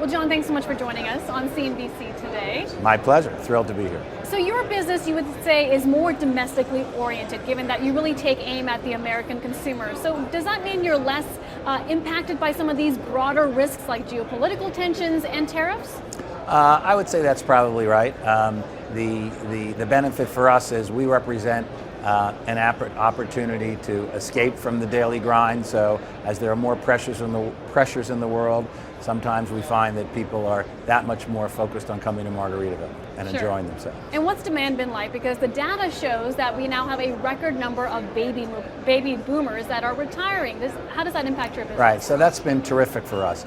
Well, John, thanks so much for joining us on CNBC today. My pleasure. Thrilled to be here. So your business, you would say, is more domestically oriented, given that you really take aim at the American consumer. So does that mean you're less impacted by some of these broader risks like geopolitical tensions and tariffs? I would say that's probably right. The benefit for us is we represent an opportunity to escape from the daily grind. So as there are more pressures in the world, sometimes we find that people are that much more focused on coming to Margaritaville and enjoying themselves. And what's demand been like? Because the data shows that we now have a record number of baby boomers that are retiring. How does that impact your business? Right, so that's been terrific for us.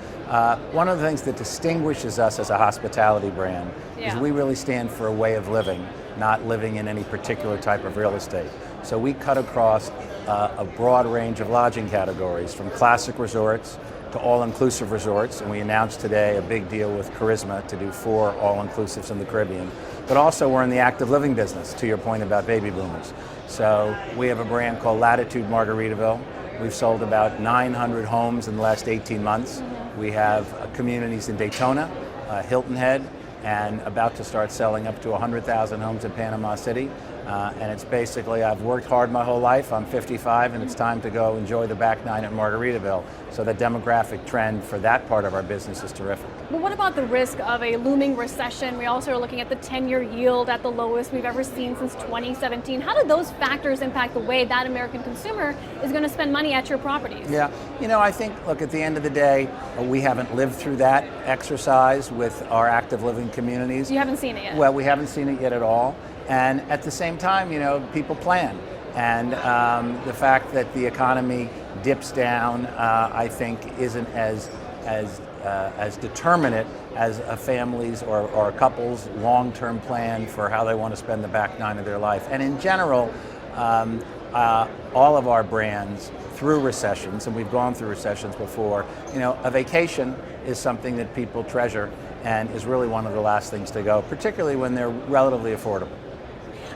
One of the things that distinguishes us as a hospitality brand is we really stand for a way of living, not living in any particular type of real estate. So we cut across a broad range of lodging categories, from classic resorts to all-inclusive resorts, and we announced today a big deal with Charisma to do 4 all-inclusives in the Caribbean. But also we're in the active living business, to your point about baby boomers. So we have a brand called Latitude Margaritaville. We've sold about 900 homes in the last 18 months. We have communities in Daytona, Hilton Head, and about to start selling up to 100,000 homes in Panama City. And it's basically, I've worked hard my whole life, I'm 55, and it's time to go enjoy the back nine at Margaritaville. So the demographic trend for that part of our business is terrific. But what about the risk of a looming recession? We also are looking at the 10-year yield at the lowest we've ever seen since 2017. How do those factors impact the way that American consumer is going to spend money at your properties? Yeah, I think, look, at the end of the day, we haven't lived through that exercise with our active living communities. You haven't seen it yet? Well, we haven't seen it yet at all. And at the same time, people plan. And the fact that the economy dips down, I think, isn't as determinate as a family's or a couple's long-term plan for how they want to spend the back nine of their life. And in general, all of our brands, through recessions, and we've gone through recessions before, a vacation is something that people treasure and is really one of the last things to go, particularly when they're relatively affordable.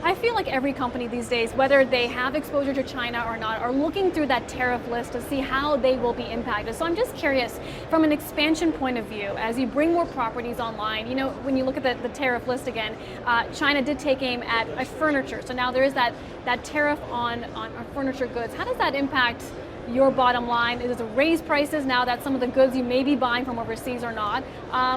I feel like every company these days, whether they have exposure to China or not, are looking through that tariff list to see how they will be impacted. So I'm just curious, from an expansion point of view, as you bring more properties online, when you look at the tariff list again, China did take aim at furniture. So now there is that tariff on furniture goods. How does that impact your bottom line? Is it raise prices now that some of the goods you may be buying from overseas or not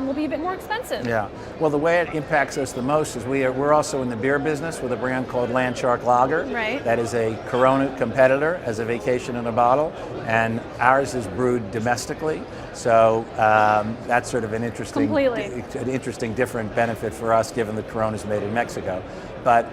will be a bit more expensive? Yeah, well, the way it impacts us the most is we're also in the beer business with a brand called Landshark Lager. Right. That is a Corona competitor, as a vacation in a bottle, and ours is brewed domestically. So that's sort of an interesting different benefit for us, given that Corona is made in Mexico. But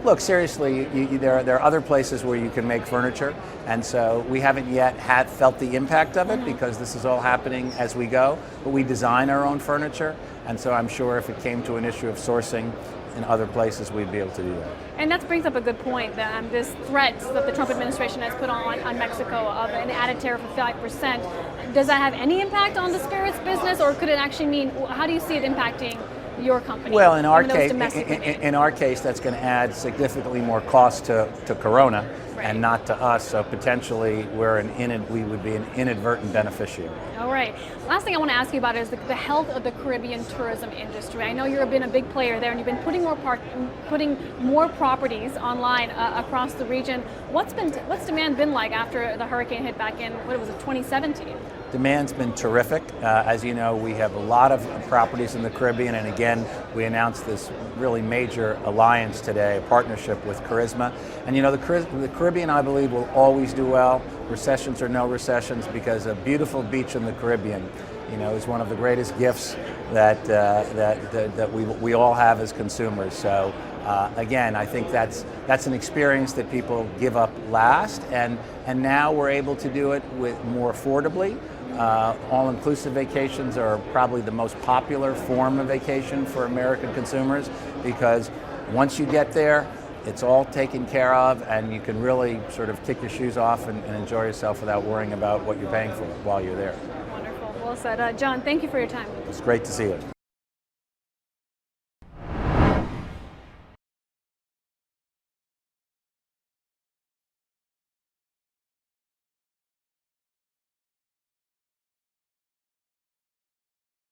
look, seriously, there are other places where you can make furniture, and so we haven't yet felt the impact of it because this is all happening as we go. But we design our own furniture, and so I'm sure if it came to an issue of sourcing in other places, we'd be able to do that. And that brings up a good point, that this threat that the Trump administration has put on Mexico of an added tariff of 5%. Does that have any impact on the spirits business, or could it actually mean, how do you see it impacting your company? Well, in our case, that's going to add significantly more cost to Corona and not to us. So potentially, we would be an inadvertent beneficiary. All right. Last thing I want to ask you about is the health of the Caribbean tourism industry. I know you've been a big player there, and you've been putting more properties online across the region. What's demand been like after the hurricane hit back in 2017? Demand's been terrific. As you know, we have a lot of properties in the Caribbean, and again, we announced this really major alliance today, a partnership with Charisma. And the Caribbean, I believe, will always do well, recessions or no recessions, because a beautiful beach in the Caribbean, is one of the greatest gifts that we all have as consumers. So again, I think that's an experience that people give up last, and now we're able to do it more affordably. All-inclusive vacations are probably the most popular form of vacation for American consumers, because once you get there, it's all taken care of, and you can really sort of kick your shoes off and enjoy yourself without worrying about what you're paying for while you're there. Wonderful. Well said. John, thank you for your time. It's great to see you.